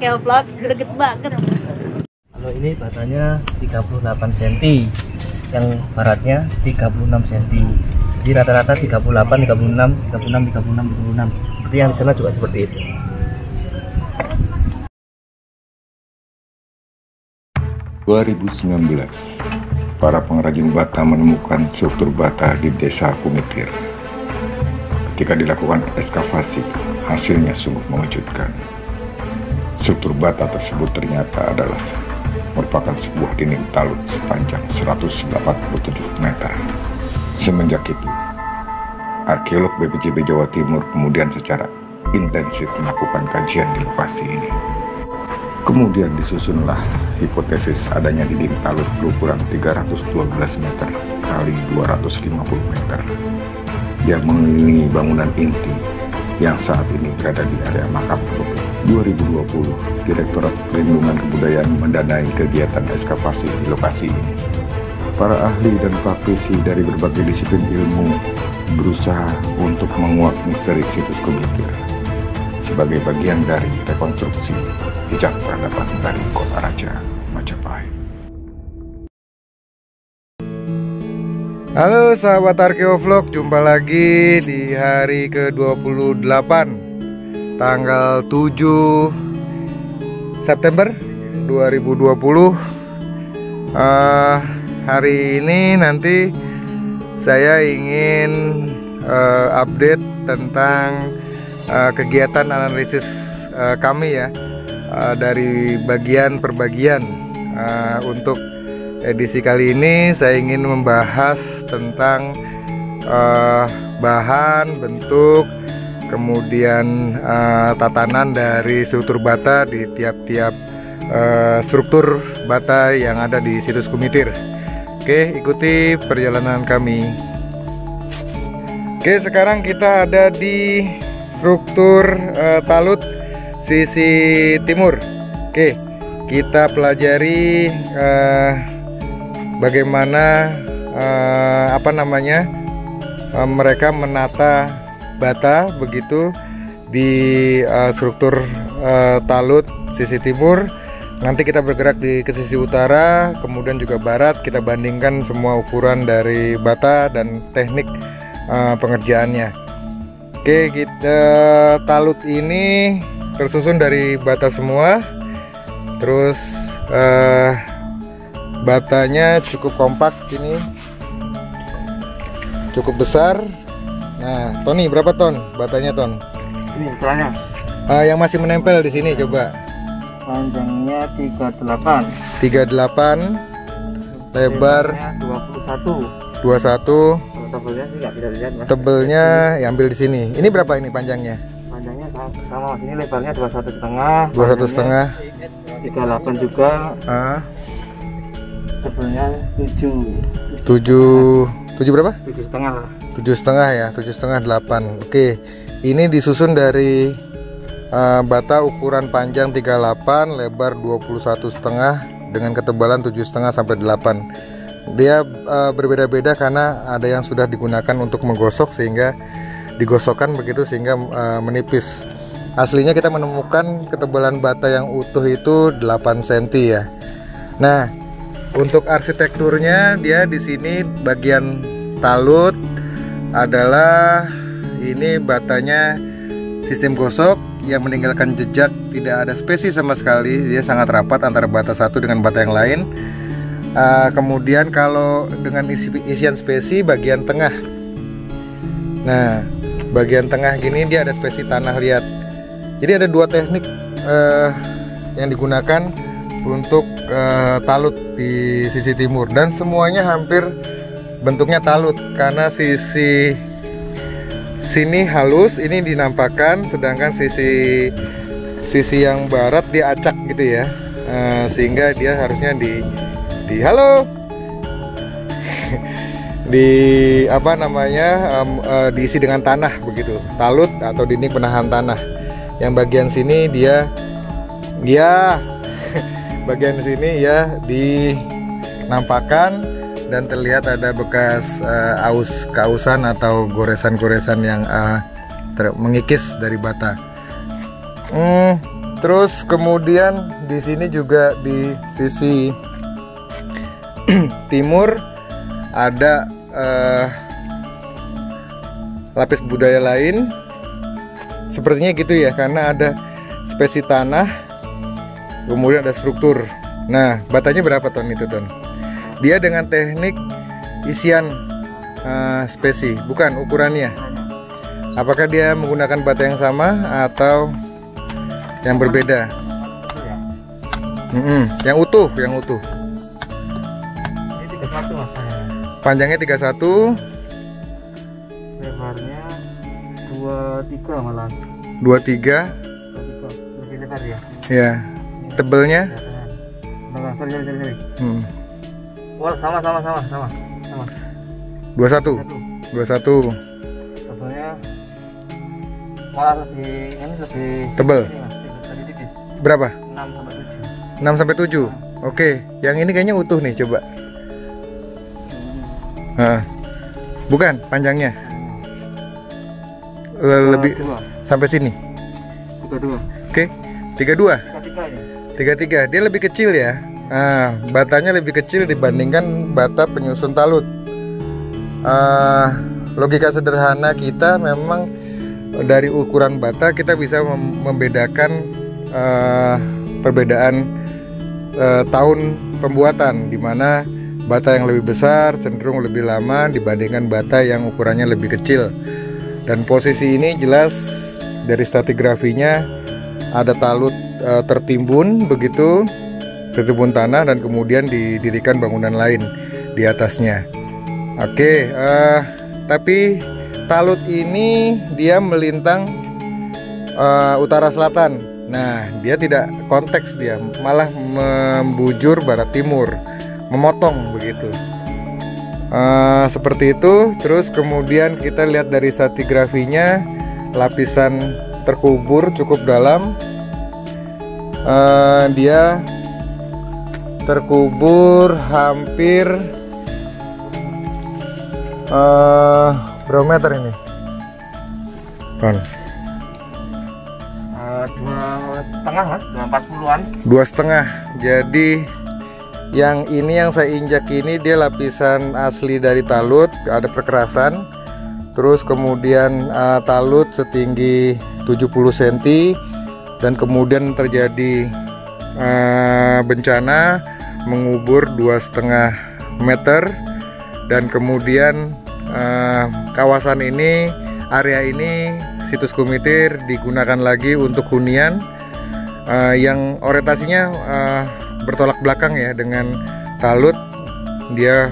Vlog greget banget. Kalau ini batanya 38 cm, yang baratnya 36 cm. Jadi rata-rata 38, 36, 36, 36, 36. Seperti yang di sana juga seperti itu. Para pengrajin bata menemukan struktur bata di desa Kumitir. Ketika dilakukan ekskavasi, hasilnya sungguh mengejutkan. Struktur bata tersebut ternyata merupakan sebuah dinding talut sepanjang 187 meter. Semenjak itu, arkeolog BPJB Jawa Timur kemudian secara intensif melakukan kajian di lokasi ini. Kemudian disusunlah hipotesis adanya dinding talut berukuran 312 meter kali 250 meter yang mengelilingi bangunan inti yang saat ini berada di area makam penduduk. 2020, Direktorat Perlindungan Kebudayaan mendanai kegiatan ekskavasi di lokasi ini. Para ahli dan praktisi dari berbagai disiplin ilmu berusaha untuk menguak misteri situs Kumitir sebagai bagian dari rekonstruksi jejak peradaban dari Kota Raja, Majapahit. Halo sahabat Arkeovlog, jumpa lagi di hari ke-28 tanggal 7 September 2020. Hari ini nanti saya ingin update tentang kegiatan analisis kami ya, dari bagian per bagian. Untuk edisi kali ini saya ingin membahas tentang bahan, bentuk, kemudian tatanan dari struktur bata di tiap-tiap struktur bata yang ada di situs Kumitir. Oke, ikuti perjalanan kami. Oke, sekarang kita ada di struktur talut sisi timur. Oke, kita pelajari bagaimana mereka menata bata begitu di struktur talut sisi timur. Nanti kita bergerak ke sisi utara, kemudian juga barat. Kita bandingkan semua ukuran dari bata dan teknik pengerjaannya. Oke, talut ini tersusun dari bata semua. Terus batanya cukup kompak, ini cukup besar. Nah, Tony, berapa ton batanya, Ton? Ini ukurannya. Yang masih menempel di sini coba. Panjangnya 38. 38, lebar 21. 21. Tebelnya sih nggak bisa dilihat, Mas. Tebelnya ambil di sini. Ini berapa ini panjangnya? Panjangnya sama, ini lebarnya 21,5. 21,5. 38 juga. Tebelnya 7 berapa? 7,5. 7,5 ya, 7,5 8. Oke, ini disusun dari bata ukuran panjang 38, lebar 21,5 dengan ketebalan 7,5 sampai 8. Dia berbeda-beda karena ada yang sudah digunakan untuk menggosok sehingga digosokkan begitu sehingga menipis. Aslinya kita menemukan ketebalan bata yang utuh itu 8 cm ya. Nah, untuk arsitekturnya dia di sini bagian talut adalah ini batanya sistem gosok yang meninggalkan jejak, tidak ada spesi sama sekali. Dia sangat rapat antara bata satu dengan bata yang lain. Kemudian kalau dengan isian spesi bagian tengah. Nah, bagian tengah gini dia ada spesi tanah liat. Jadi ada dua teknik yang digunakan untuk talut di sisi timur, dan semuanya hampir bentuknya talut karena sisi sini halus ini dinampakkan, sedangkan sisi yang barat dia acak gitu ya, sehingga dia harusnya diisi dengan tanah begitu, talut atau dinding penahan tanah. Yang bagian sini bagian sini ya dinampakkan dan terlihat ada bekas kausan atau goresan-goresan yang mengikis dari bata. Terus kemudian di sini juga di sisi timur ada lapis budaya lain. Sepertinya gitu ya, karena ada spesi tanah, kemudian ada struktur. Nah, batanya berapa ton itu ton? Dia dengan teknik isian spesi, bukan ukurannya. Apakah dia menggunakan bata yang sama atau yang berbeda? Yang utuh, yang utuh. Ini 31 mas. Panjangnya 31, lebarnya 23 malah. 23. 23 lebih lebar ya. Ya. Tebelnya? Nah, sorry. Wah, sama. 21. 21. Tebelnya malah lebih tebel. Lebih tipis. Berapa? 6 sampai 7. 6 sampai 7. Oke, yang ini kayaknya utuh nih, coba. Bukan panjangnya. Lebih sampai sini. 32. Oke. 32. 33 ini. 33. Dia lebih kecil ya. Batanya lebih kecil dibandingkan bata penyusun talut. Logika sederhana kita memang dari ukuran bata kita bisa membedakan perbedaan tahun pembuatan, di mana bata yang lebih besar cenderung lebih lama dibandingkan bata yang ukurannya lebih kecil. Dan posisi ini jelas dari stratigrafinya ada talut tertimbun begitu, tertimbun tanah, dan kemudian didirikan bangunan lain di atasnya. Oke, tapi talut ini dia melintang utara selatan. Nah, dia tidak konteks, dia malah membujur barat timur, memotong begitu. Seperti itu. Terus kemudian kita lihat dari stratigrafinya, lapisan terkubur cukup dalam. Dia terkubur hampir berapa meter ini? Ton. 2,5 mas, 240-an. 2,5. Jadi yang ini yang saya injak ini dia lapisan asli dari talut, ada perkerasan. Terus kemudian talut setinggi 70 cm, dan kemudian terjadi bencana mengubur 2,5 meter, dan kemudian kawasan ini, area ini, situs Kumitir digunakan lagi untuk hunian yang orientasinya bertolak belakang ya dengan talut. Dia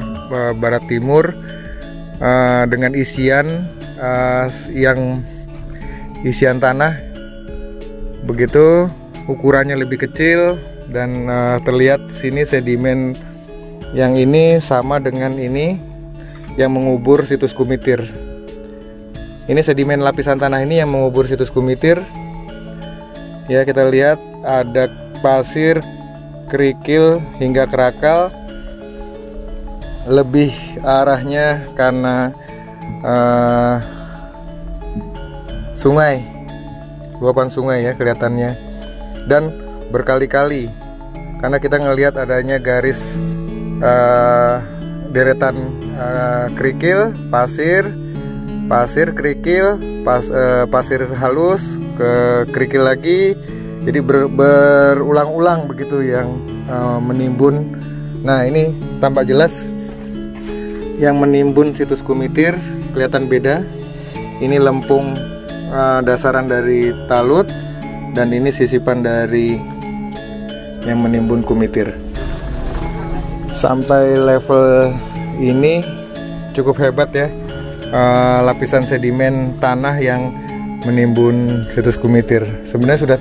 barat timur dengan isian yang isian tanah begitu, ukurannya lebih kecil, dan terlihat sini sedimen yang ini sama dengan ini yang mengubur situs Kumitir. Ini sedimen lapisan tanah ini yang mengubur situs Kumitir. Ya, kita lihat ada pasir, kerikil hingga kerakal. Lebih arahnya karena sungai, luapan sungai ya kelihatannya, dan berkali-kali karena kita ngelihat adanya garis deretan kerikil, pasir, kerikil, pasir halus ke kerikil lagi. Jadi berulang-ulang begitu yang menimbun. Nah, ini tampak jelas yang menimbun situs Kumitir, kelihatan beda. Ini lempung dasaran dari talut, dan ini sisipan dari yang menimbun Kumitir. Sampai level ini cukup hebat ya, lapisan sedimen tanah yang menimbun situs Kumitir. Sebenarnya sudah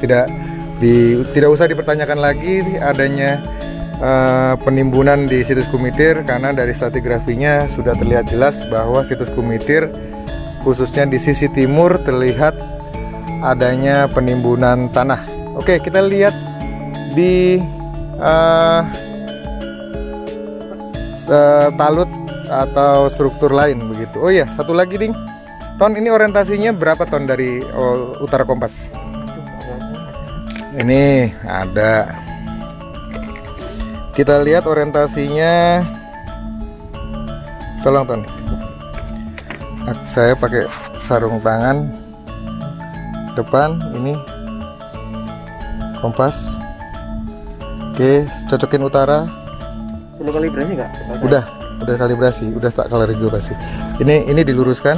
tidak usah dipertanyakan lagi adanya penimbunan di situs Kumitir, karena dari stratigrafinya sudah terlihat jelas bahwa situs Kumitir khususnya di sisi timur terlihat adanya penimbunan tanah. Oke, kita lihat di talut atau struktur lain begitu. Oh iya, satu lagi Ding. Ton, ini orientasinya berapa ton dari Utara Kompas? Ini ada. Kita lihat orientasinya. Tolong Ton. Saya pakai sarung tangan. Depan ini kompas. Oke, cocokin utara. Perlu kalibrasi nggak? Udah kalibrasi, udah tak kalibrasi. Ini diluruskan.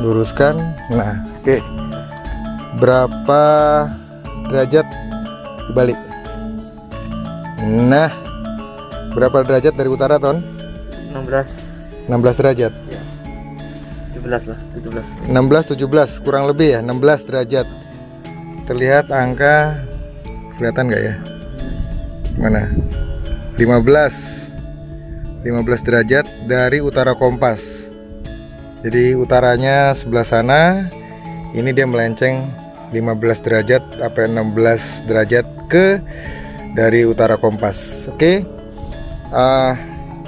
Luruskan. Nah, oke. Berapa derajat dibalik? Nah, berapa derajat dari utara, Ton? 16 derajat. ya. 17 lah, 16, 17 17, kurang lebih ya, 16 derajat. Terlihat angka, kelihatan nggak ya? Mana? 15 derajat dari utara kompas. Jadi utaranya sebelah sana. Ini dia melenceng 15 derajat sampai 16 derajat ke dari utara kompas. Oke.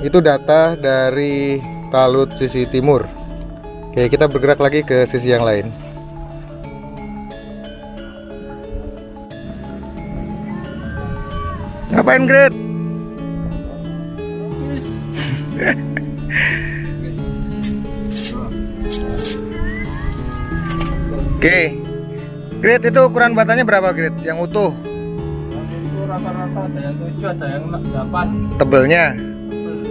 Itu data dari talut sisi timur. Oke, kita bergerak lagi ke sisi yang lain. Ngapain, Gret? Oke, Gret, itu ukuran batanya berapa, Gret? Yang utuh? itu rata-rata ada yang 7, ada yang 8. Tebelnya?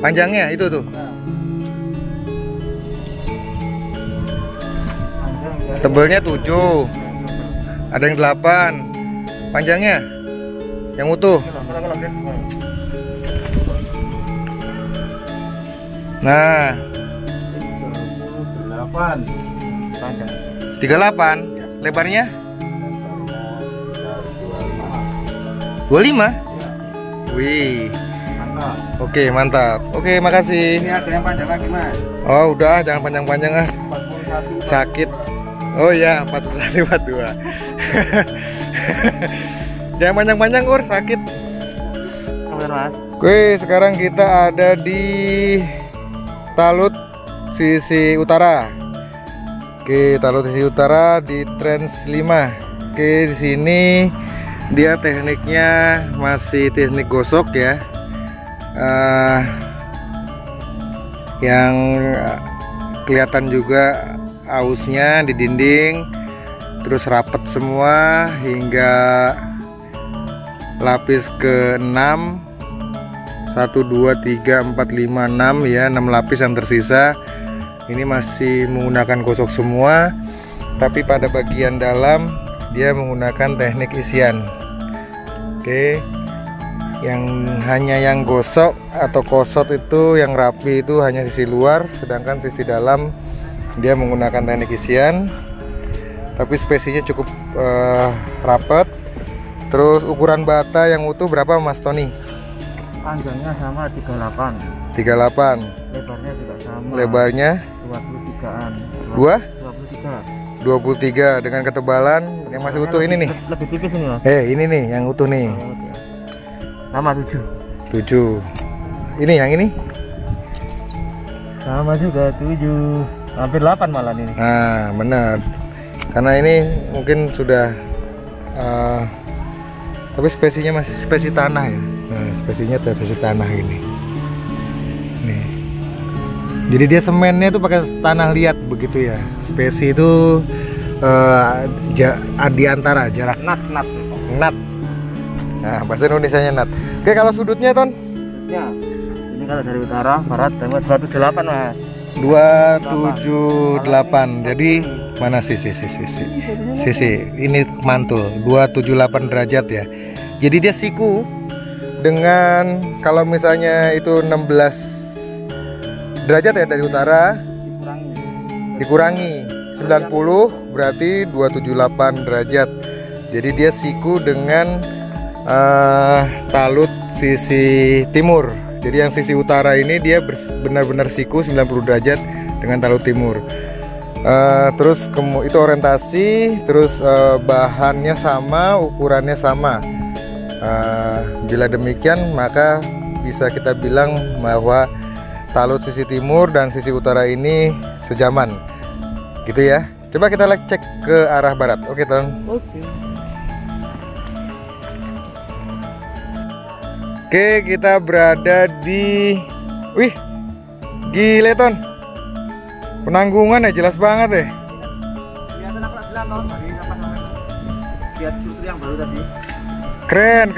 Panjangnya itu tuh? Tebelnya 7, ada yang 8. Panjangnya? Yang utuh? Nah, 38 panjang. 38, lebarnya 25. Wih, oke, mantap. Oke, makasih. Ini ada yang panjang lagi, Mas. Oh, udah, jangan panjang-panjang ah. 41 Sakit. Oh iya, 41, 42. Jangan panjang-panjang, Ur, sakit. Mas. Oke, sekarang kita ada di talut sisi utara. Oke, talut sisi utara di Trans 5. Oke, di sini dia tekniknya masih teknik gosok ya. Yang kelihatan juga ausnya di dinding, terus rapet semua hingga lapis ke-6. 1, 2, 3, 4, 5, 6 ya, 6 lapis yang tersisa. Ini masih menggunakan gosok semua, tapi pada bagian dalam dia menggunakan teknik isian. Oke, yang gosok atau kosot itu yang rapi itu hanya sisi luar, sedangkan sisi dalam dia menggunakan teknik isian. Tapi spesiesnya cukup rapet. Terus ukuran bata yang utuh berapa, Mas Tony? Panjangnya sama 38. 38. Lebarnya juga sama. Lebarnya 23-an. 23 dengan ketebalan yang masih utuh ini nih. Lebih tipis ini, Mas. Ini nih yang utuh nih. Sama 7. Ini yang ini? Sama juga 7. Hampir 8 malah ini. Nah, benar. Karena ini mungkin sudah tapi spesiesnya masih spesies tanah ya. Nah, spesiesnya spesies tanah ini. Nih. Jadi dia semennya itu pakai tanah liat begitu ya. Spesies itu di antara jarak Nat. Nah, bahasa Indonesianya nat. Oke, kalau sudutnya, Ton? Ya. Ini kalau dari utara, barat, timur 278, Mas. 278. Jadi mana sisi ini mantul 278 derajat ya. Jadi dia siku dengan, kalau misalnya itu 16 derajat ya dari utara, dikurangi 90 berarti 278 derajat. Jadi dia siku dengan talut sisi timur. Jadi yang sisi utara ini dia benar-benar siku 90 derajat dengan talut timur. Terus itu orientasi, terus bahannya sama, ukurannya sama. Bila demikian maka bisa kita bilang bahwa talut sisi timur dan sisi utara ini sejaman, gitu ya. Coba kita cek ke arah barat. Oke, Ton. Oke. Oke, kita berada di, wih, gile Ton, penanggungan ya jelas banget ya. Kelihatan apa jelas non? Tadi apa namanya? Lihat struktur yang baru tadi. Keren.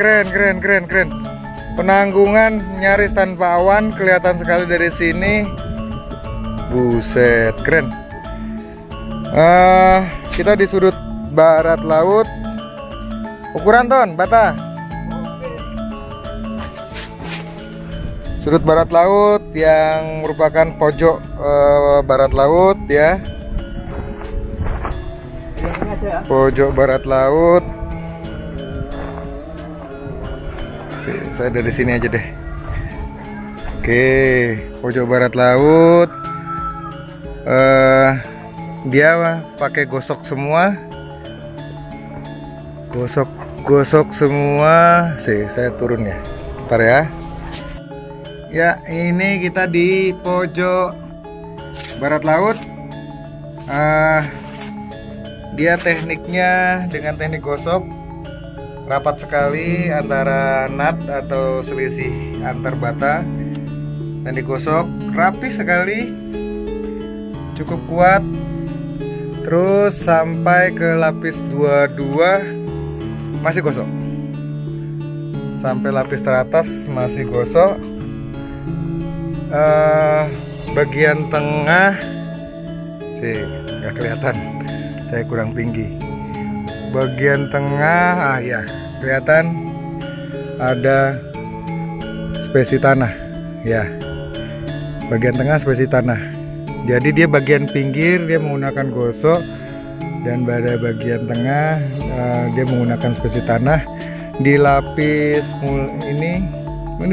Penanggungan nyaris tanpa awan, kelihatan sekali dari sini. Buset, keren. Kita di sudut barat laut. Ukuran Ton, Bata. Sudut barat laut yang merupakan pojok barat laut ya. Pojok barat laut. Saya dari sini aja deh. Oke, pojok barat laut. Dia pakai gosok semua. Gosok semua. Saya turun ya. Bentar ya. Ya, ini kita di pojok barat laut. Dia tekniknya dengan teknik gosok. Rapat sekali antara nut atau selisih antar bata, dan digosok rapi sekali, cukup kuat. Terus sampai ke lapis 22 masih gosok, sampai lapis teratas masih gosok. Bagian tengah sih nggak kelihatan, saya kurang tinggi. Bagian tengah, ya kelihatan ada spesi tanah ya. Bagian tengah spesi tanah. Jadi dia bagian pinggir dia menggunakan gosok, dan pada bagian tengah dia menggunakan spesi tanah. Di lapis ini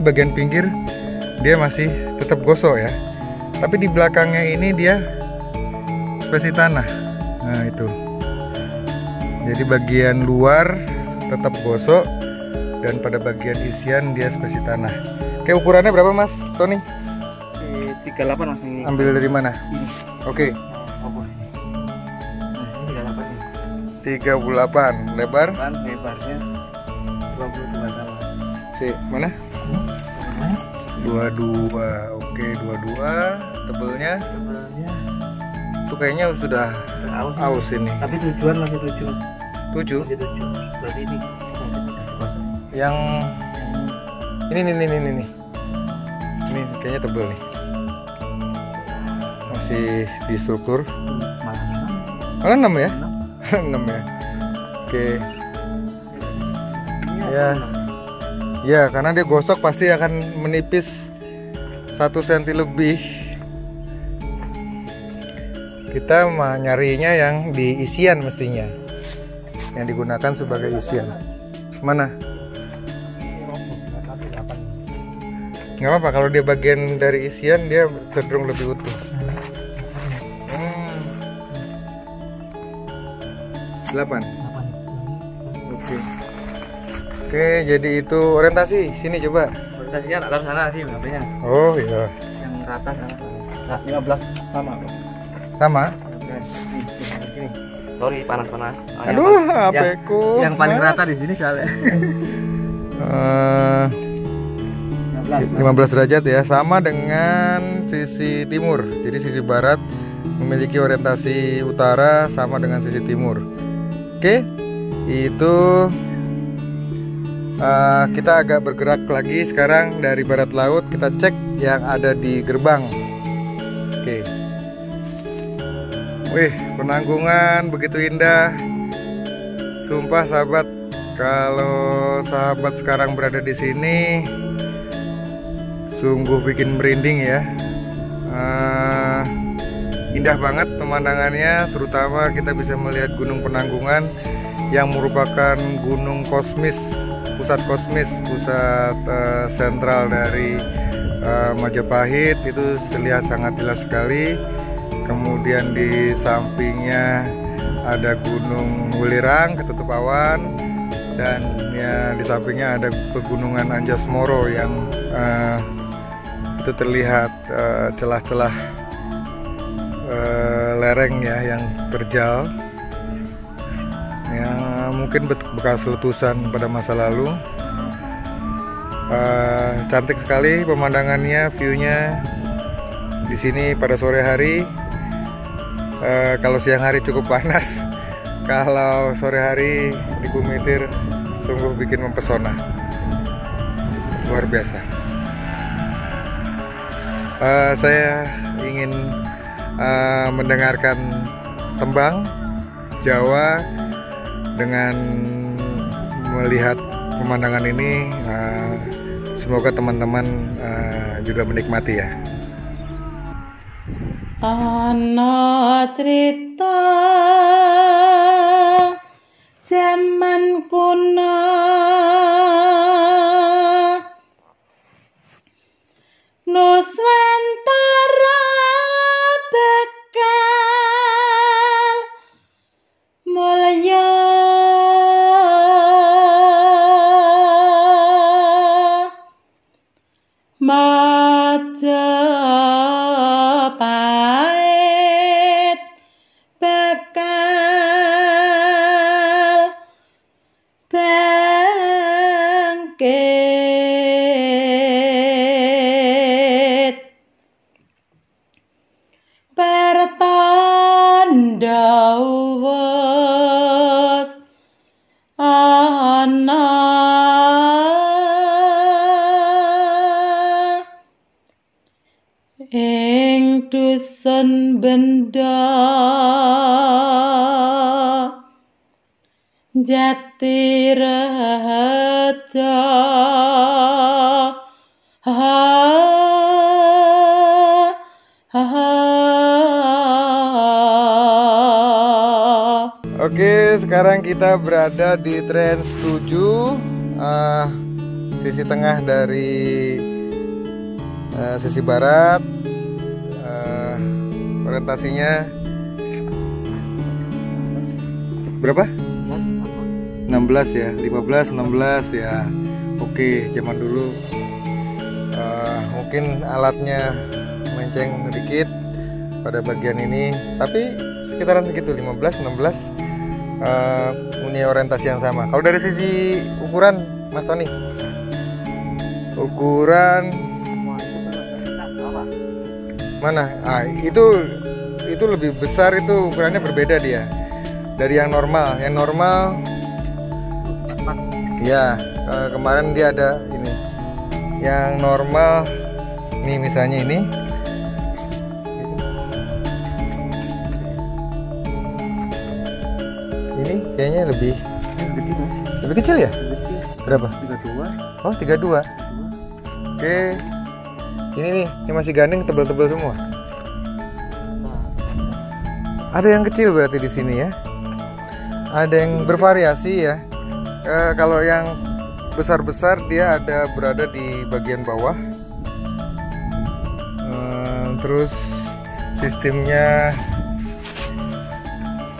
bagian pinggir dia masih tetap gosok ya. Tapi di belakangnya ini dia spesi tanah. Nah itu. Jadi bagian luar tetap gosok, dan pada bagian isian dia spesi tanah. Oke, ukurannya berapa Mas Tony? 38 Mas ini. Ambil dari mana? Ini. Oke. Ini 38 lebar. Lebarnya 22 sama. Mana? 22. Oke, 22. Tebelnya itu kayaknya sudah aus ini. Tapi tujuan masih 7. 7. Berarti ini yang ini kayaknya tebel nih. Masih di struktur. Malah 6 ya? 6 ya. Oke. Ya. Ya, karena dia gosok pasti akan menipis 1 cm lebih. Kita nyarinya yang di isian mestinya, yang digunakan sebagai isian. Mana? Nggak apa-apa, kalau dia bagian dari isian dia cenderung lebih utuh. 8. Oke, jadi itu orientasi. Sini coba. Orientasinya tak taruh sana sih HP-nya. Oh iya. Yang rata sana. Nah, 15 sama. Sama? Gini. Sorry, panas-panas. Aduh, HP-ku. Yang paling rata di sini soalnya. 15 derajat ya, sama dengan sisi timur. Jadi sisi barat memiliki orientasi utara sama dengan sisi timur. Oke, itu kita agak bergerak lagi sekarang dari barat laut. Kita cek yang ada di gerbang. Oke. Wih, penanggungan begitu indah. Sumpah sahabat, kalau sahabat sekarang berada di sini, sungguh bikin merinding ya. Indah banget pemandangannya, terutama kita bisa melihat Gunung Penanggungan yang merupakan gunung kosmis, pusat sentral dari Majapahit. Itu terlihat sangat jelas sekali. Kemudian di sampingnya ada Gunung Welirang ketutup awan, dan ya di sampingnya ada pegunungan Anjas-Moro yang itu terlihat celah-celah lereng ya yang terjal, yang mungkin bekas letusan pada masa lalu. Cantik sekali pemandangannya, view-nya di sini pada sore hari. Kalau siang hari cukup panas, kalau sore hari di Kumitir sungguh bikin mempesona, luar biasa. Saya ingin mendengarkan tembang Jawa dengan melihat pemandangan ini. Semoga teman-teman juga menikmati ya. Ana cerita jaman kuno Nuswantara bakal mulya Majapahit bakal bangkit pertanda wis ana ing dusun Benda Jatirejo. Oke, sekarang kita berada di Trans 7, sisi tengah dari sisi barat. Orientasinya berapa? 16 ya, 15, 16 ya. Oke, zaman dulu mungkin alatnya menceng sedikit pada bagian ini, tapi sekitaran segitu, 15, 16 punya orientasi yang sama. Kalau dari sisi ukuran, Mas Tony, ukuran mana? Itu lebih besar, itu ukurannya berbeda dia dari yang normal. Yang normal ya, kemarin dia ada ini. Yang normal nih, misalnya ini kayaknya lebih kecil ya? Berapa? 32. Oh, 32. Oke. Ini masih gandeng, tebal-tebal semua. Ada yang kecil berarti di sini ya. Ada yang bervariasi ya. Kalau yang besar-besar dia ada berada di bagian bawah. Terus sistemnya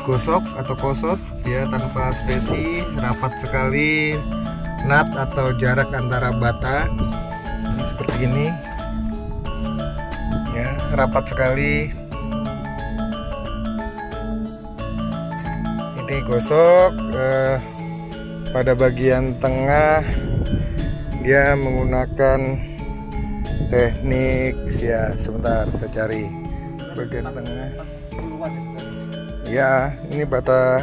gosok atau kosot, dia tanpa spesi, rapat sekali. Nut atau jarak antara bata ini seperti ini ya, rapat sekali. Ini gosok. Pada bagian tengah dia menggunakan teknik ya, sebentar saya cari bagian tengah ya. Ini bata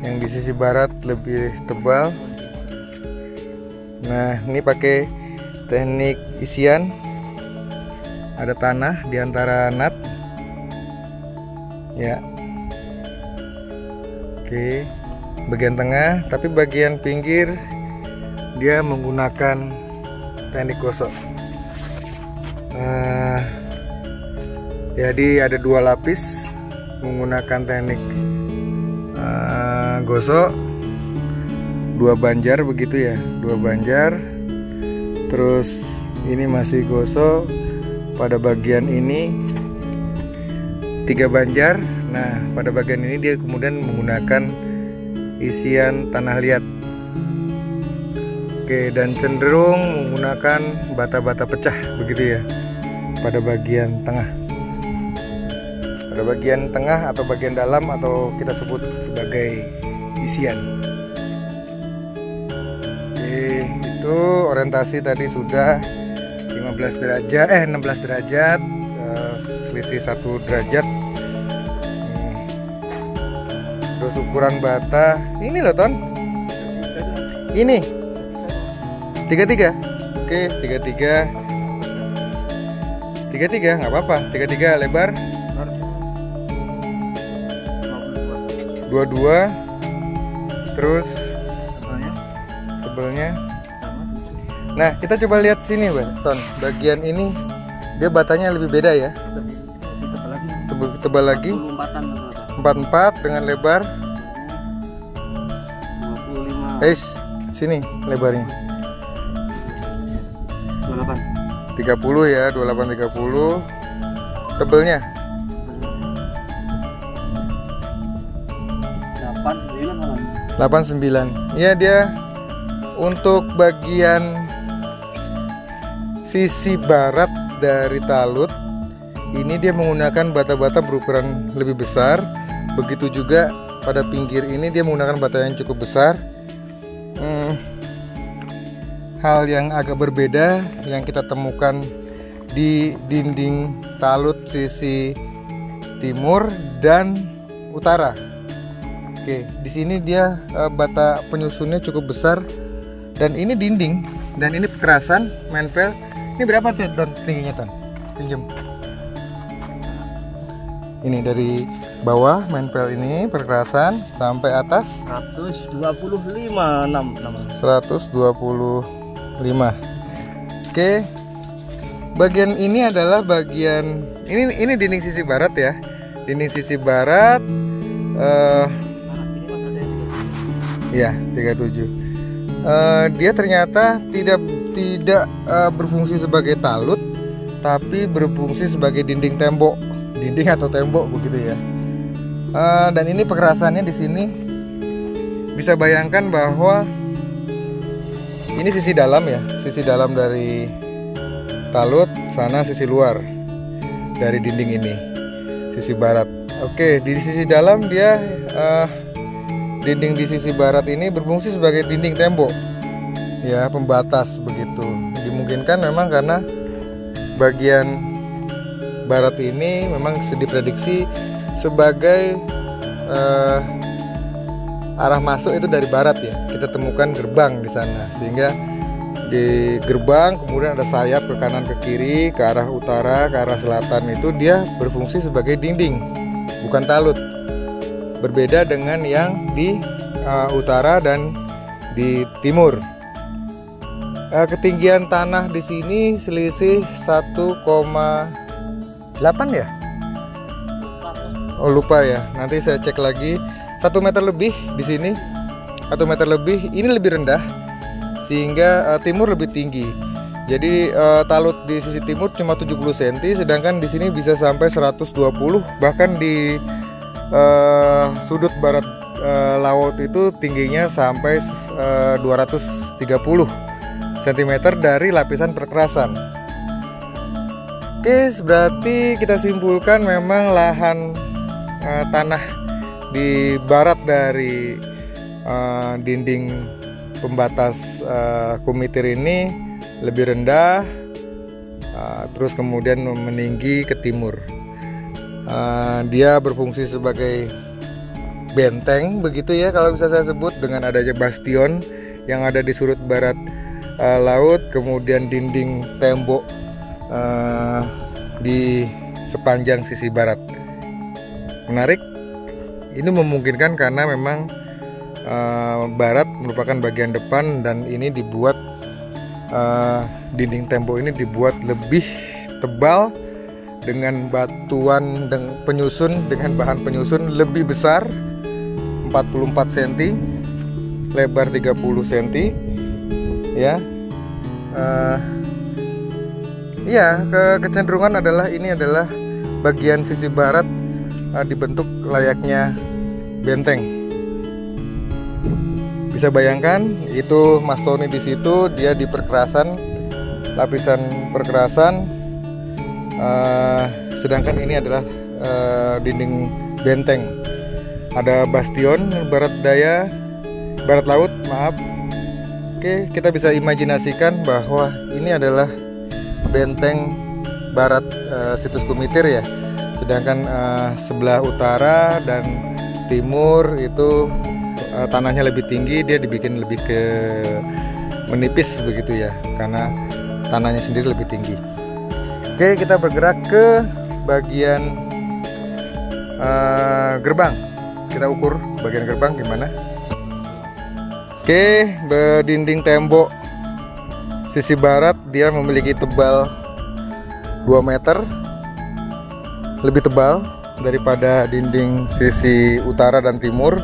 yang di sisi barat lebih tebal. Nah, ini pakai teknik isian, ada tanah di antara nut ya. Oke, bagian tengah, tapi bagian pinggir dia menggunakan teknik gosok. Jadi ada 2 lapis menggunakan teknik gosok, 2 banjar begitu ya, 2 banjar. Terus ini masih gosok pada bagian ini, 3 banjar. Nah, pada bagian ini dia kemudian menggunakan isian tanah liat. Oke, dan cenderung menggunakan bata-bata pecah begitu ya pada bagian tengah. Pada bagian tengah atau bagian dalam, atau kita sebut sebagai isian. Oke, itu orientasi tadi sudah 16 derajat, selisih 1 derajat. Terus ukuran bata ini loh Ton, ini 33. Oke, 33 nggak apa-apa. 33 lebar 22. Terus tebelnya. Nah, kita coba lihat sini, Ton. Bagian ini dia batanya lebih beda ya. Tebal lagi. 44 dengan lebar 25. Sini lebarnya 30 ya, 28 30. Tebelnya 89. Ya, dia untuk bagian sisi barat dari talut ini dia menggunakan bata-bata berukuran lebih besar. Begitu juga pada pinggir ini dia menggunakan bata yang cukup besar. Hal yang agak berbeda yang kita temukan di dinding talut sisi timur dan utara. Oke, di sini dia bata penyusunnya cukup besar, dan ini dinding dan ini kekerasan manvel. Ini berapa tuh Don tingginya Ton? Pinjam. Ini dari bawah manvel ini perkerasan sampai atas 125. Oke. Bagian ini adalah bagian ini dinding sisi barat ya. Dinding sisi barat ya 37. Dia ternyata tidak berfungsi sebagai talut, tapi berfungsi sebagai dinding tembok, dinding atau tembok begitu ya. Dan ini pekerasannya di sini bisa bayangkan bahwa ini sisi dalam ya, sisi dalam dari talut, sana sisi luar dari dinding ini, sisi barat. Oke, di sisi dalam dia dinding di sisi barat ini berfungsi sebagai dinding tembok ya, pembatas begitu. Dimungkinkan memang karena bagian barat ini memang diprediksi sebagai arah masuk itu dari barat ya. Kita temukan gerbang di sana, sehingga di gerbang kemudian ada sayap ke kanan ke kiri, ke arah utara, ke arah selatan, itu dia berfungsi sebagai dinding, bukan talut. Berbeda dengan yang di utara dan di timur. Ketinggian tanah di sini selisih 1,8 ya? Oh lupa ya, nanti saya cek lagi. 1 meter lebih di sini, 1 meter lebih. Ini lebih rendah, sehingga timur lebih tinggi. Jadi talut di sisi timur cuma 70 cm, sedangkan di sini bisa sampai 120, bahkan di sudut barat laut itu tingginya sampai 230 cm dari lapisan perkerasan. Oke, berarti kita simpulkan memang lahan tanah di barat dari dinding pembatas kumitir ini lebih rendah, terus kemudian meninggi ke timur. Dia berfungsi sebagai benteng begitu ya, kalau bisa saya sebut, dengan adanya bastion yang ada di sudut barat laut, kemudian dinding tembok di sepanjang sisi barat. Menarik. Ini memungkinkan karena memang barat merupakan bagian depan, dan ini dibuat dinding tembok ini dibuat lebih tebal dengan batuan dan penyusun, dengan bahan penyusun lebih besar, 44 cm, lebar 30 cm ya. Kecenderungan adalah ini adalah bagian sisi barat dibentuk layaknya benteng. Bisa bayangkan itu Mas Tony di situ, dia di perkerasan, lapisan perkerasan, sedangkan ini adalah dinding benteng. Ada bastion barat laut, Oke, kita bisa imajinasikan bahwa ini adalah benteng barat situs Kumitir ya. Sedangkan sebelah utara dan timur itu tanahnya lebih tinggi, dia dibikin lebih ke menipis begitu ya, karena tanahnya sendiri lebih tinggi. Oke, kita bergerak ke bagian gerbang. Kita ukur bagian gerbang gimana. Oke, dinding tembok sisi barat dia memiliki tebal 2 meter, lebih tebal daripada dinding sisi utara dan timur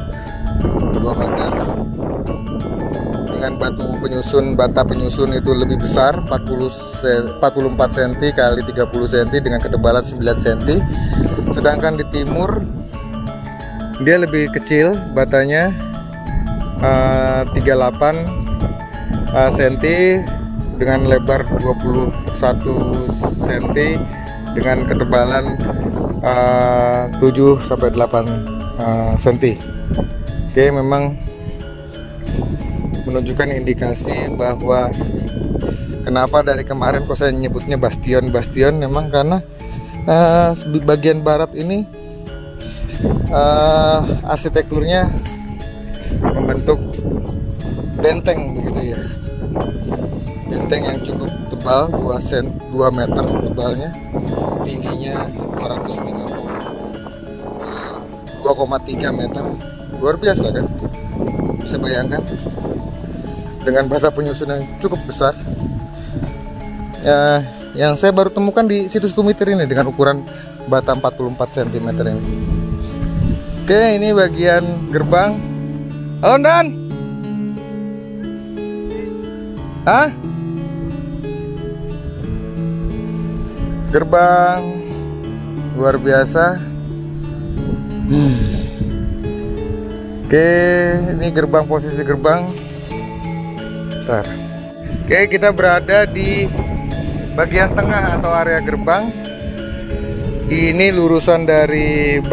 2 meter. Dengan bata penyusun itu lebih besar 44 cm kali 30 cm dengan ketebalan 9 cm. Sedangkan di timur dia lebih kecil batanya, 38 cm dengan lebar 21 cm dengan ketebalan 7 sampai 8 cm. Oke, memang menunjukkan indikasi bahwa kenapa dari kemarin kok saya nyebutnya bastion, memang karena bagian barat ini arsitekturnya membentuk benteng begitu ya, benteng yang cukup tebal 2 meter tebalnya, tingginya 2,3 meter, luar biasa kan, bisa bayangkan dengan bata penyusun yang cukup besar ya, yang saya baru temukan di situs Kumitir ini dengan ukuran bata 44 cm ini. Oke, ini bagian gerbang. Halo Dan. Hah? Gerbang luar biasa. Oke, ini gerbang, posisi gerbang. Bentar. Oke, kita berada di bagian tengah atau area gerbang. Ini lurusan dari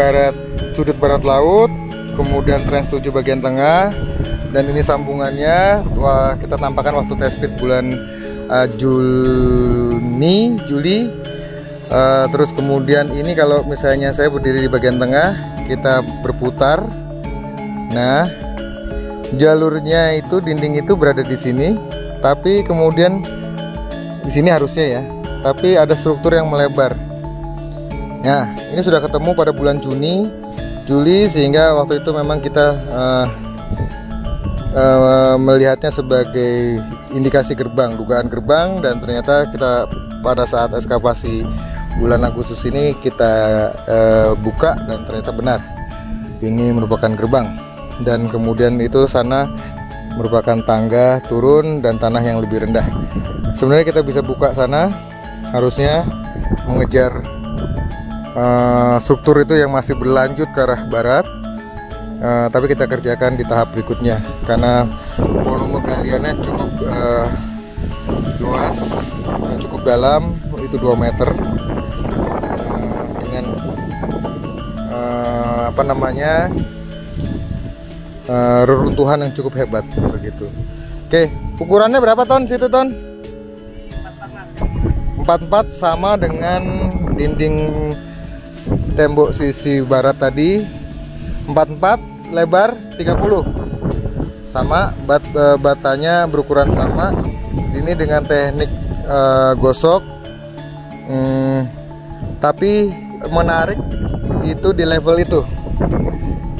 sudut barat laut, kemudian Trans 7 bagian tengah, dan ini sambungannya. Wah, kita tampakkan waktu test fit bulan Juli. Terus kemudian ini kalau misalnya saya berdiri di bagian tengah, kita berputar. Nah, jalurnya itu, dinding itu berada di sini, tapi kemudian di sini harusnya ya, tapi ada struktur yang melebar. Nah, ini sudah ketemu pada bulan Juli, sehingga waktu itu memang kita melihatnya sebagai indikasi gerbang, dugaan gerbang, dan ternyata kita pada saat ekskavasi bulan Agustus ini kita buka dan ternyata benar ini merupakan gerbang. Dan kemudian itu sana merupakan tangga turun dan tanah yang lebih rendah. Sebenarnya kita bisa buka sana, harusnya mengejar struktur itu yang masih berlanjut ke arah barat, tapi kita kerjakan di tahap berikutnya karena volume galiannya cukup luas dan cukup dalam, itu 2 meter, dengan reruntuhan yang cukup hebat begitu. Oke, ukurannya berapa ton situ ton? 44, sama dengan dinding tembok sisi barat tadi. 44, lebar 30, sama, batanya berukuran sama. Ini dengan teknik gosok, tapi menarik itu di level itu,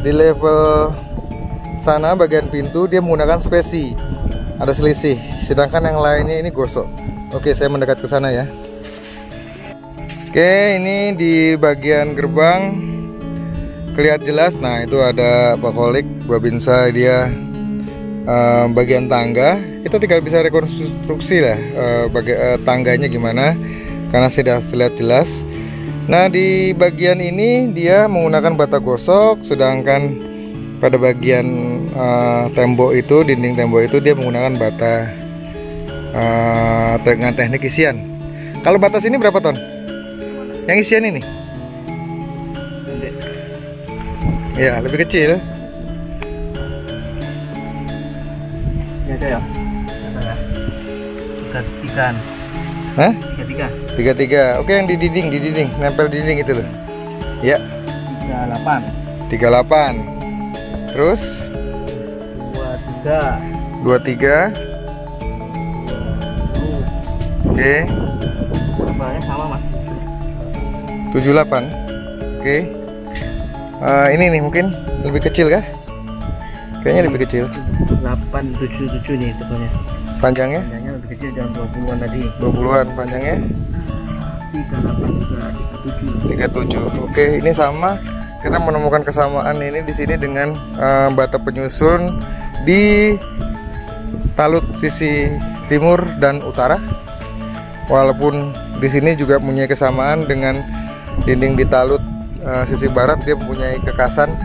di level sana bagian pintu dia menggunakan spesi, ada selisih, sedangkan yang lainnya ini gosok. Oke, saya mendekat ke sana ya. Oke, ini di bagian gerbang kelihatan jelas. Nah, itu ada Pakolik, Babinsa, dia bagian tangga. Kita tinggal bisa rekonstruksi lah tangganya gimana, karena sudah terlihat jelas. Nah, di bagian ini dia menggunakan bata gosok, sedangkan pada bagian tembok itu, dinding tembok itu dia menggunakan bata dengan teknik isian. Kalau batas ini berapa ton? Yang isian ini? Ya, lebih kecil. Ini aja ya. 33-an. Hah? 33. 33. Oke, yang di dinding, nempel di dinding itu tuh. Ya. 38. 38. Terus 23. 23. Oke. Tebalnya sama mas. 78. Oke. Ini nih mungkin lebih kecil kah? Kayaknya lebih kecil. 877 nih tebalnya. Panjangnya? Panjangnya lebih kecil, jangan 20-an tadi. 20-an panjangnya? 38 juga 37. 37. Oke, ini sama. Kita menemukan kesamaan ini di sini dengan bata penyusun di talut sisi timur dan utara. Walaupun di sini juga mempunyai kesamaan dengan dinding di talut sisi barat, dia mempunyai kekasan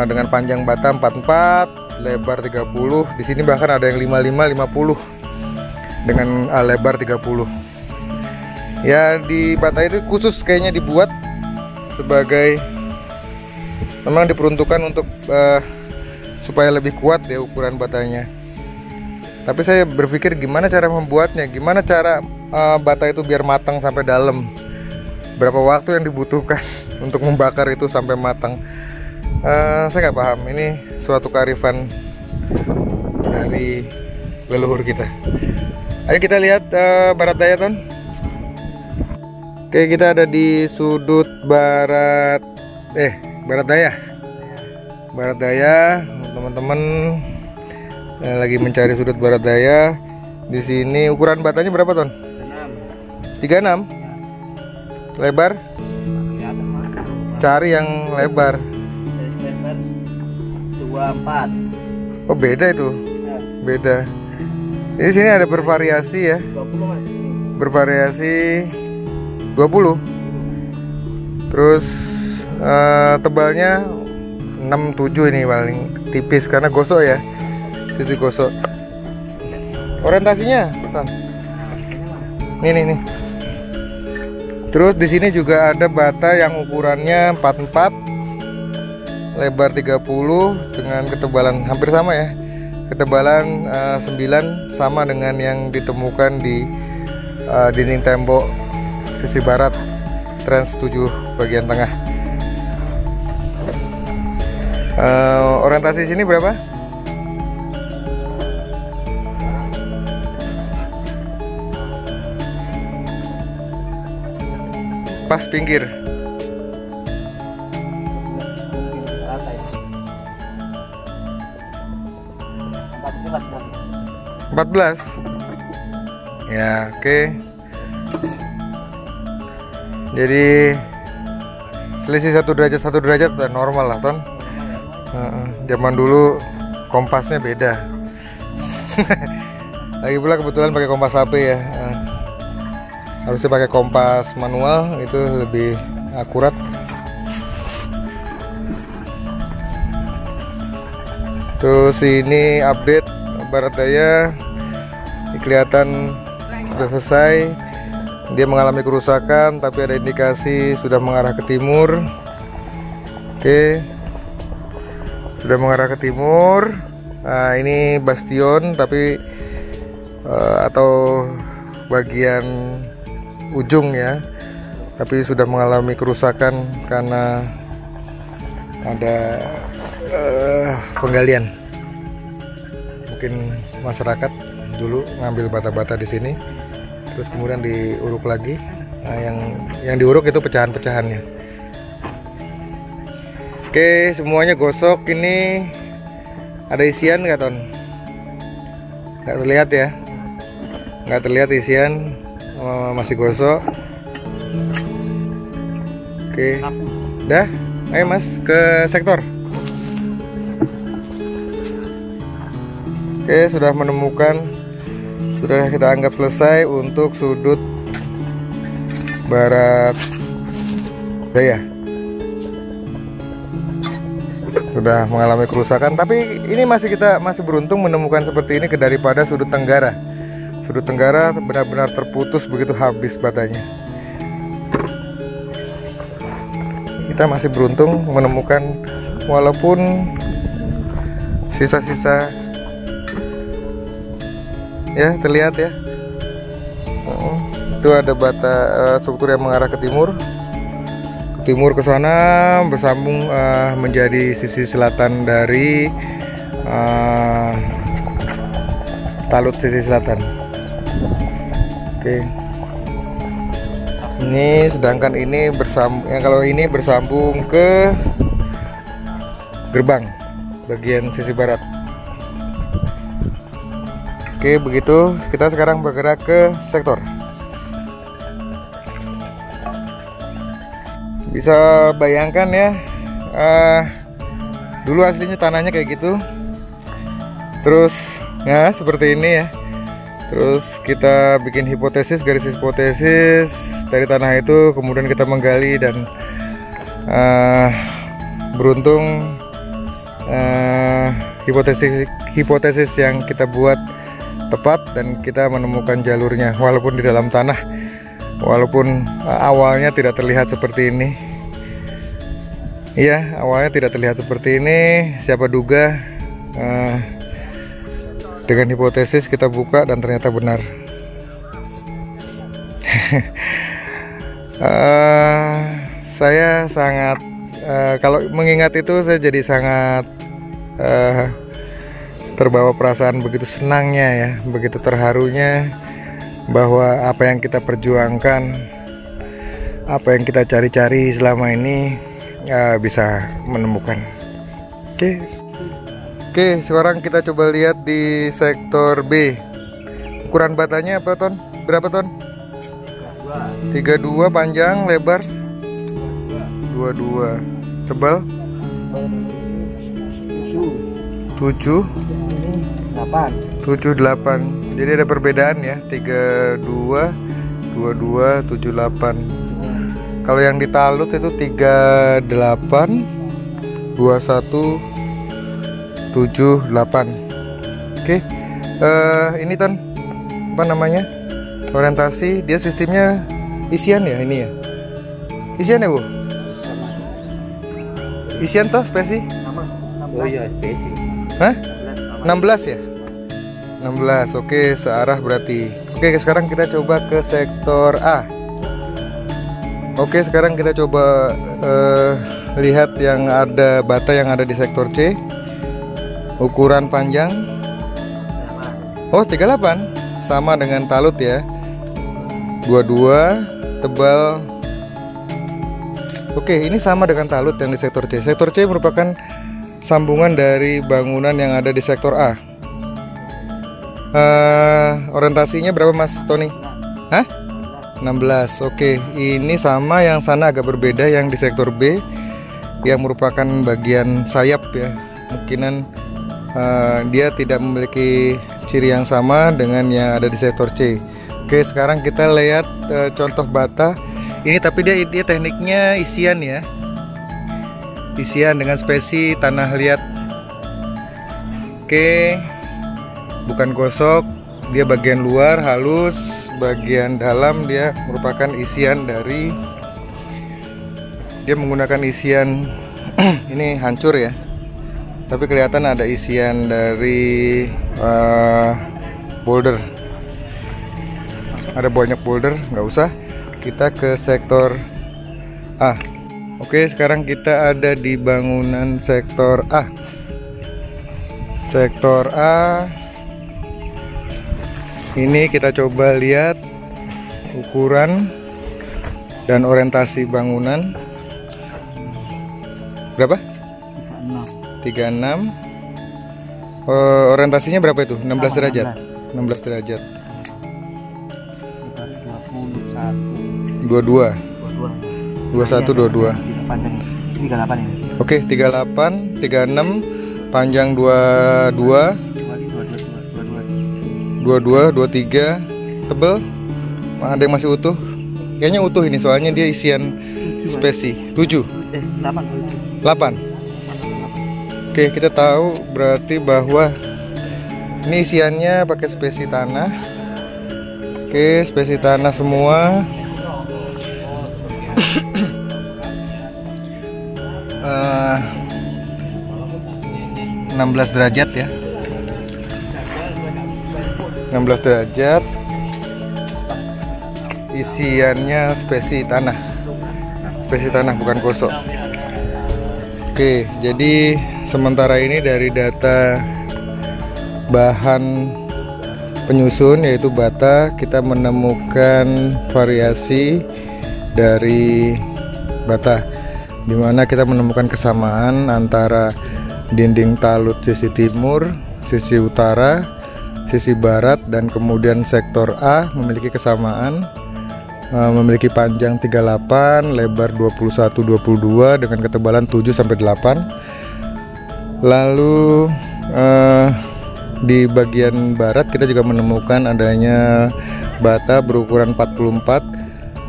dengan panjang bata 44, lebar 30. Di sini bahkan ada yang 55, 50 dengan lebar 30. Ya, di bata itu khusus kayaknya dibuat sebagai, memang diperuntukkan untuk supaya lebih kuat ya ukuran batanya. Tapi saya berpikir gimana cara membuatnya, gimana cara bata itu biar matang sampai dalam. Berapa waktu yang dibutuhkan untuk membakar itu sampai matang. Saya nggak paham. Ini suatu kearifan dari leluhur kita. Ayo kita lihat barat daya, Ton. Oke, kita ada di sudut barat daya. Barat daya, teman-teman lagi mencari sudut barat daya. Di sini ukuran batanya berapa, Ton? 36. Lebar? Cari yang lebar. Lebar 24. Oh, beda itu. Beda. Di sini ada bervariasi ya. 20 mas. Bervariasi 20. Terus tebalnya 67, ini paling tipis karena gosok ya. Itu gosok. Orientasinya, Ton. Nih. Terus di sini juga ada bata yang ukurannya 44, lebar 30 dengan ketebalan hampir sama ya. Ketebalan 9 sama dengan yang ditemukan di dinding tembok sisi barat Trans 7 bagian tengah. Orientasi sini berapa? Pas pinggir. 14. Ya, oke. Jadi selisih 1 derajat udah normal lah, Ton. Zaman dulu kompasnya beda. Lagi pula kebetulan pakai kompas HP ya. Harusnya pakai kompas manual, itu lebih akurat. Terus ini update barat daya, ini kelihatan sudah selesai. Dia mengalami kerusakan tapi ada indikasi sudah mengarah ke timur. Oke, sudah mengarah ke timur. Nah, ini bastion tapi atau bagian ujung ya, tapi sudah mengalami kerusakan karena ada penggalian. Mungkin masyarakat dulu ngambil bata-bata di sini, terus kemudian diuruk lagi. Nah, yang diuruk itu pecahan-pecahannya. Oke, semuanya gosok. Ini ada isian nggak, Ton? Nggak terlihat ya? Nggak terlihat isian. Masih gosok. Oke, dah. Ayo mas ke sektor. Oke, sudah menemukan, sudah kita anggap selesai untuk sudut barat daya. Sudah mengalami kerusakan, tapi ini kita masih beruntung menemukan seperti ini daripada sudut tenggara. Sudut tenggara benar-benar terputus begitu habis batanya. Kita masih beruntung menemukan, walaupun sisa-sisa ya terlihat ya Itu ada bata struktur yang mengarah ke timur. Timur ke sana bersambung menjadi sisi selatan dari talut sisi selatan. Oke. Ini sedangkan ini bersambung, kalau ini bersambung ke gerbang bagian sisi barat. Oke, begitu. Kita sekarang bergerak ke sektor. Bisa bayangkan ya, dulu aslinya tanahnya kayak gitu, terus ya seperti ini ya. Terus kita bikin hipotesis, garis hipotesis dari tanah itu, kemudian kita menggali dan beruntung hipotesis yang kita buat tepat dan kita menemukan jalurnya walaupun di dalam tanah. Walaupun awalnya tidak terlihat seperti ini. Iya, awalnya tidak terlihat seperti ini. Siapa duga dengan hipotesis kita buka dan ternyata benar. Saya sangat kalau mengingat itu saya jadi sangat terbawa perasaan begitu senangnya ya, begitu terharunya bahwa apa yang kita perjuangkan, apa yang kita cari-cari selama ini bisa menemukan. Oke, sekarang kita coba lihat di sektor B. Ukuran batanya apa ton? Berapa ton? 32 panjang, lebar 22, tebal 7 8. Jadi ada perbedaan ya, 32 22 78. Kalau yang ditalut itu 38 21 78. Oke. Ini ton apa namanya? Orientasi, dia sistemnya isian ya ini ya. Isian ya, Bu? Isian toh spesi? Oh iya, spesi. Hah? 16 ya? 16, oke, searah berarti. Oke, sekarang kita coba ke sektor A. Oke, sekarang kita coba lihat yang ada bata yang ada di sektor C. Ukuran panjang, oh 38, sama dengan talut ya. 22, tebal. Oke, ini sama dengan talut yang di sektor C. Sektor C merupakan sambungan dari bangunan yang ada di sektor A. Orientasinya berapa Mas Tony? Hah? 16. Oke, ini sama, yang sana agak berbeda yang di sektor B yang merupakan bagian sayap ya. Mungkinan dia tidak memiliki ciri yang sama dengan yang ada di sektor C. Oke, sekarang kita lihat contoh bata. Ini tapi dia tekniknya isian ya. Isian dengan spesi tanah liat. Oke. Bukan gosok, dia bagian luar halus, bagian dalam dia merupakan isian dari, dia menggunakan isian ini hancur ya, tapi kelihatan ada isian dari boulder, ada banyak boulder. Nggak usah, kita ke sektor A. Oke, sekarang kita ada di bangunan sektor A. Sektor A ini kita coba lihat ukuran dan orientasi bangunan. Berapa? 36. Orientasinya berapa itu? 16 derajat. 16 derajat. 22. 21 22. 38 ini. Oke, 38, 36, panjang 22. 22, 23, tebel. Ada yang masih utuh? Kayaknya utuh ini, soalnya dia isian spesi. 7. 8. Oke, kita tahu berarti bahwa ini isiannya pakai spesi tanah. Oke, spesi tanah semua. 16 derajat ya. 16 derajat. isiannya spesies tanah bukan kosok. Oke, jadi sementara ini dari data bahan penyusun yaitu bata, kita menemukan variasi dari bata, dimana kita menemukan kesamaan antara dinding talut sisi timur, sisi utara, sisi barat, dan kemudian sektor A memiliki kesamaan, memiliki panjang 38, lebar 21-22 dengan ketebalan 7-8. Lalu di bagian barat kita juga menemukan adanya bata berukuran 44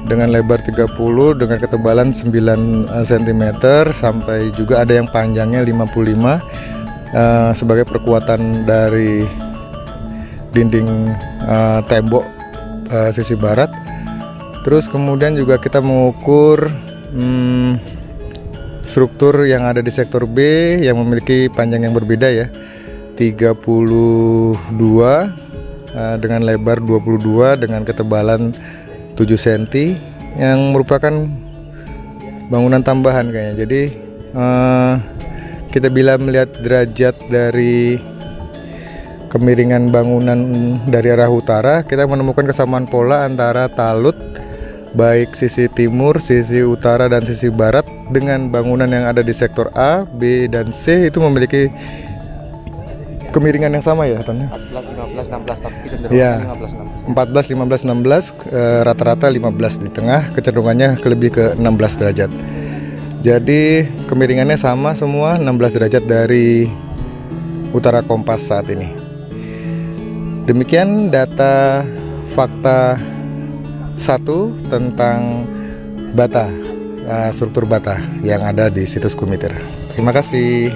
dengan lebar 30 dengan ketebalan 9 cm sampai juga ada yang panjangnya 55 sebagai perkuatan dari dinding tembok sisi barat. Terus kemudian juga kita mengukur struktur yang ada di sektor B yang memiliki panjang yang berbeda ya, 32 dengan lebar 22 dengan ketebalan 7 cm yang merupakan bangunan tambahan kayaknya. Jadi kita bila melihat derajat dari kemiringan bangunan dari arah utara, kita menemukan kesamaan pola antara talut baik sisi timur, sisi utara, dan sisi barat dengan bangunan yang ada di sektor A, B, dan C itu memiliki kemiringan yang sama ya, Ton? 14, 15, 16, tapi cenderung ya, 15, 16. 14, 15, 16, rata-rata 15 di tengah, kecenderungannya lebih ke 16 derajat. Jadi kemiringannya sama semua, 16 derajat dari utara kompas saat ini. Demikian data fakta 1 tentang bata, struktur bata yang ada di situs Kumitir. Terima kasih.